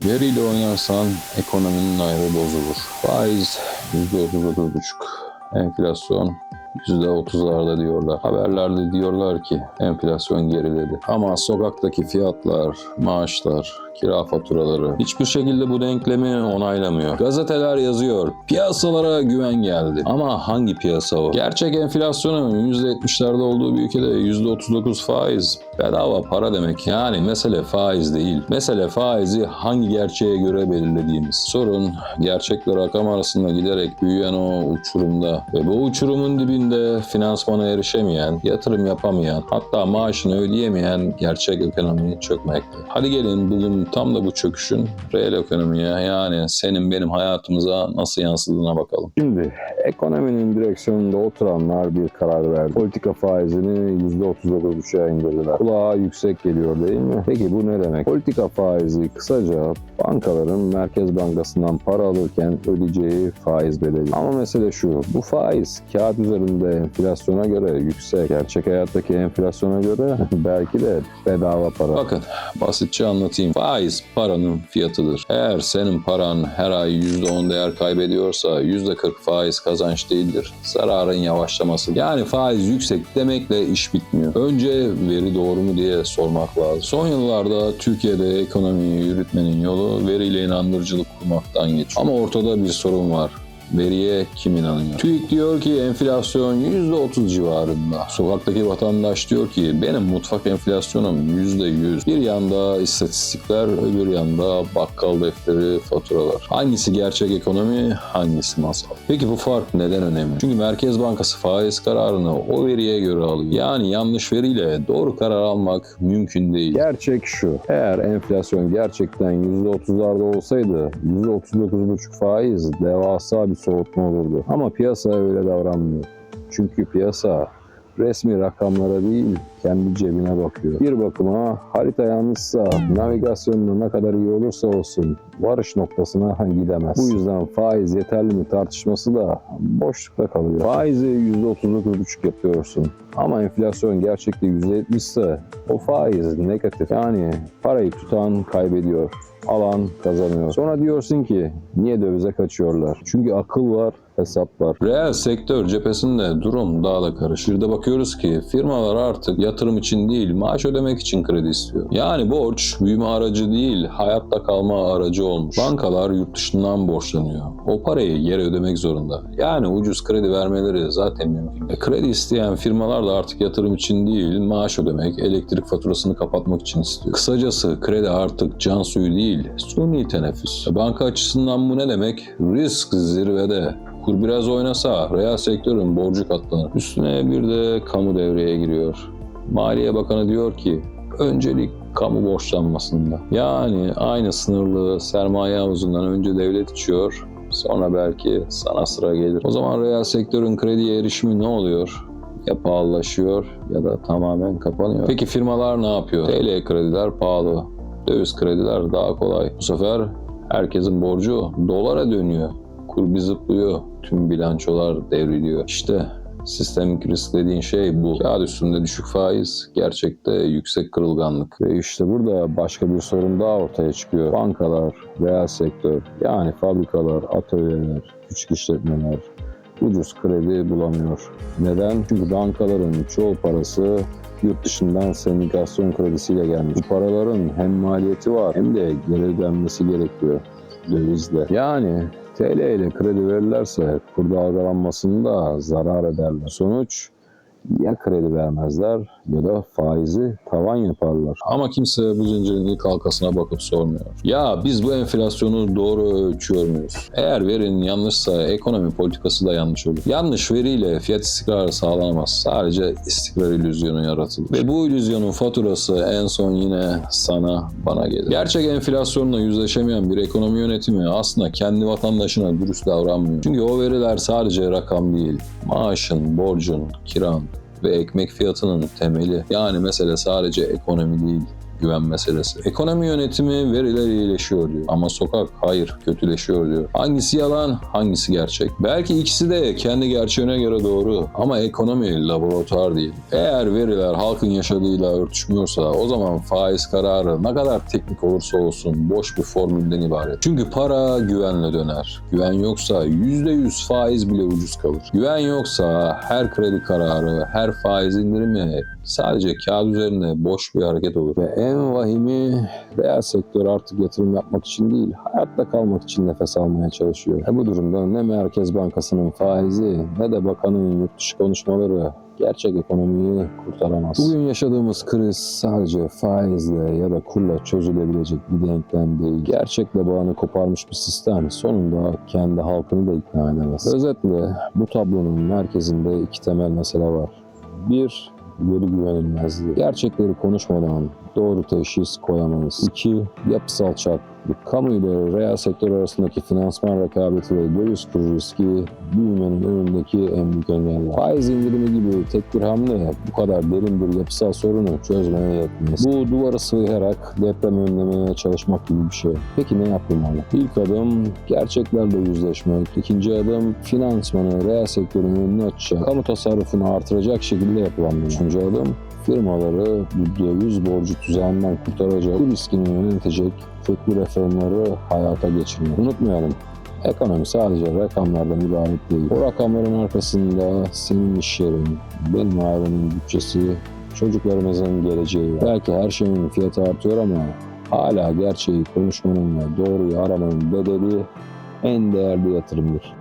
Veriyle oynarsan ekonominin ayrı bozulur. Faiz %39,5. Enflasyon %30'larda diyorlar. Haberlerde diyorlar ki enflasyon geriledi. Ama sokaktaki fiyatlar, maaşlar, kira faturaları hiçbir şekilde bu denklemi onaylamıyor. Gazeteler yazıyor, piyasalara güven geldi. Ama hangi piyasa o? Gerçek enflasyonun %70'lerde olduğu bir ülkede %39 faiz. Bedava para demek. Yani mesele faiz değil. Mesele faizi hangi gerçeğe göre belirlediğimiz. Sorun gerçekle rakam arasında giderek büyüyen o uçurumda ve bu uçurumun dibinde finansmana erişemeyen, yatırım yapamayan, hatta maaşını ödeyemeyen gerçek ekonomi çökmekte. Hadi gelin bugün tam da bu çöküşün reel ekonomiye, yani senin benim hayatımıza nasıl yansıdığına bakalım. Şimdi ekonominin direksiyonunda oturanlar bir karar verdi. Politika faizini %39,5'a indirdiler. Kulağa yüksek geliyor değil mi? Peki bu ne demek? Politika faizi kısaca bankaların Merkez Bankası'ndan para alırken ödeyeceği faiz bedeli. Ama mesele şu, bu faiz kağıt üzerinde enflasyona göre yüksek, gerçek hayattaki enflasyona göre belki de bedava para. Bakın basitçe anlatayım. Faiz paranın fiyatıdır. Eğer senin paran her ay %10 değer kaybediyorsa %40 faiz kazanç değildir. Zararın yavaşlaması. Yani faiz yüksek demekle iş bitmiyor. Önce veri doğru mu diye sormak lazım. Son yıllarda Türkiye'de ekonomiyi yürütmenin yolu veriyle inandırıcılık kurmaktan geçiyor. Ama ortada bir sorun var. Veriye kim inanıyor? TÜİK diyor ki enflasyon %30 civarında. Sokaktaki vatandaş diyor ki benim mutfak enflasyonum %100. Bir yanda istatistikler, öbür yanda bakkal defteri, faturalar. Hangisi gerçek ekonomi, hangisi masal? Peki bu fark neden önemli? Çünkü Merkez Bankası faiz kararını o veriye göre alıyor. Yani yanlış veriyle doğru karar almak mümkün değil. Gerçek şu, eğer enflasyon gerçekten %30'larda olsaydı %39,5 faiz devasa bir soğutma olurdu. Ama piyasa öyle davranmıyor. Çünkü piyasa resmi rakamlara değil kendi cebine bakıyor. Bir bakıma harita yanlışsa, navigasyonda ne kadar iyi olursa olsun varış noktasına gidemez. Bu yüzden faiz yeterli mi tartışması da boşlukta kalıyor. Faizi %39,5 yapıyorsun. Ama enflasyon gerçekte %70 ise o faiz negatif. Yani parayı tutan kaybediyor, alan kazanıyor. Sonra diyorsun ki niye dövize kaçıyorlar? Çünkü akıl var, hesap var. Reel sektör cephesinde durum daha da karışır. Bir de bakıyoruz ki firmalar artık yatırım için değil, maaş ödemek için kredi istiyor. Yani borç büyüme aracı değil, hayatta kalma aracı olmuş. Bankalar yurt dışından borçlanıyor. O parayı geri ödemek zorunda. Yani ucuz kredi vermeleri zaten mümkün. Kredi isteyen firmalar da artık yatırım için değil, maaş ödemek, elektrik faturasını kapatmak için istiyor. Kısacası kredi artık can suyu değil, suni teneffüs. Banka açısından bu ne demek? Risk zirvede. Kur biraz oynasa reel sektörün borcu katlanır. Üstüne bir de kamu devreye giriyor. Maliye Bakanı diyor ki öncelik kamu borçlanmasında. Yani aynı sınırlı sermaye havuzundan önce devlet içiyor, sonra belki sana sıra gelir. O zaman reel sektörün krediye erişimi ne oluyor? Ya pahalılaşıyor ya da tamamen kapanıyor. Peki firmalar ne yapıyor? TL krediler pahalı, döviz krediler daha kolay. Bu sefer herkesin borcu dolara dönüyor. Kur bir zıplıyor, tüm bilançolar devriliyor. İşte sistemik risk dediğin şey bu. Kağıt üstünde düşük faiz, gerçekte yüksek kırılganlık. Ve işte burada başka bir sorun daha ortaya çıkıyor. Bankalar, reel sektör, yani fabrikalar, atölyeler, küçük işletmeler ucuz kredi bulamıyor. Neden? Çünkü bankaların çoğu parası yurt dışından sendikasyon kredisiyle gelmiş. Bu paraların hem maliyeti var hem de geri ödenmesi gerekiyor dövizle. Yani TL ile kredi verirlerse kur dalgalanmasında zarar ederler. Sonuç ya kredi vermezler ya da faizi tavan yaparlar. Ama kimse bu zincirin ilk halkasına bakıp sormuyor. Ya biz bu enflasyonu doğru ölçüyor muyuz? Eğer verinin yanlışsa ekonomi politikası da yanlış olur. Yanlış veriyle fiyat istikrarı sağlanamaz. Sadece istikrar illüzyonu yaratılır. Ve bu illüzyonun faturası en son yine sana, bana gelir. Gerçek enflasyonla yüzleşemeyen bir ekonomi yönetimi aslında kendi vatandaşına dürüst davranmıyor. Çünkü o veriler sadece rakam değil. Maaşın, borcun, kiran ve ekmek fiyatının temeli. Yani mesele sadece ekonomi değil, güven meselesi. Ekonomi yönetimi veriler iyileşiyor diyor. Ama sokak hayır kötüleşiyor diyor. Hangisi yalan, hangisi gerçek? Belki ikisi de kendi gerçeğine göre doğru. Ama ekonomi laboratuvar değil. Eğer veriler halkın yaşadığıyla örtüşmüyorsa o zaman faiz kararı ne kadar teknik olursa olsun boş bir formülden ibaret. Çünkü para güvenle döner. Güven yoksa %100 faiz bile ucuz kalır. Güven yoksa her kredi kararı, her faiz indirimi sadece kağıt üzerinde boş bir hareket olur. Ve en vahimi reel sektör artık yatırım yapmak için değil, hayatta kalmak için nefes almaya çalışıyor. Bu durumda ne Merkez Bankası'nın faizi ne de bakanın yurt dışı konuşmaları gerçek ekonomiyi kurtaramaz. Bugün yaşadığımız kriz sadece faizle ya da kurla çözülebilecek bir denklem değil. Gerçekle bağını koparmış bir sistem sonunda kendi halkını da ikna edemez. Özetle bu tablonun merkezinde iki temel mesele var. Bir, veri güvenilmezliği. Gerçekleri konuşmadan doğru teşhis koyamayız. İki, yapısal çarpıklık. Kamu ile reel sektör arasındaki finansman rekabeti ve döviz kuru riski büyümenin önündeki en büyük engeller. Faiz indirimi gibi tek bir hamle bu kadar derin bir yapısal sorunu çözmeye yetmez. Bu duvarı sığayarak deprem önlemeye çalışmak gibi bir şey. Peki ne yapılmalı? İlk adım gerçeklerle yüzleşmek. İkinci adım finansmanı reel sektörün önünü açacak, kamu tasarrufunu artıracak şekilde yapılanmalı. Üçüncü adım firmaları bu döviz borcu tuzağından kurtaracak, bu riskini yönetecek köklü reformları hayata geçirmek. Unutmayalım, ekonomi sadece rakamlardan ibaret değil. O rakamların arkasında senin iş yerin, benim ailemin bütçesi, çocuklarımızın geleceği var. Belki her şeyin fiyatı artıyor ama hala gerçeği konuşmanın ve doğruyu aramanın bedeli en değerli yatırımdır.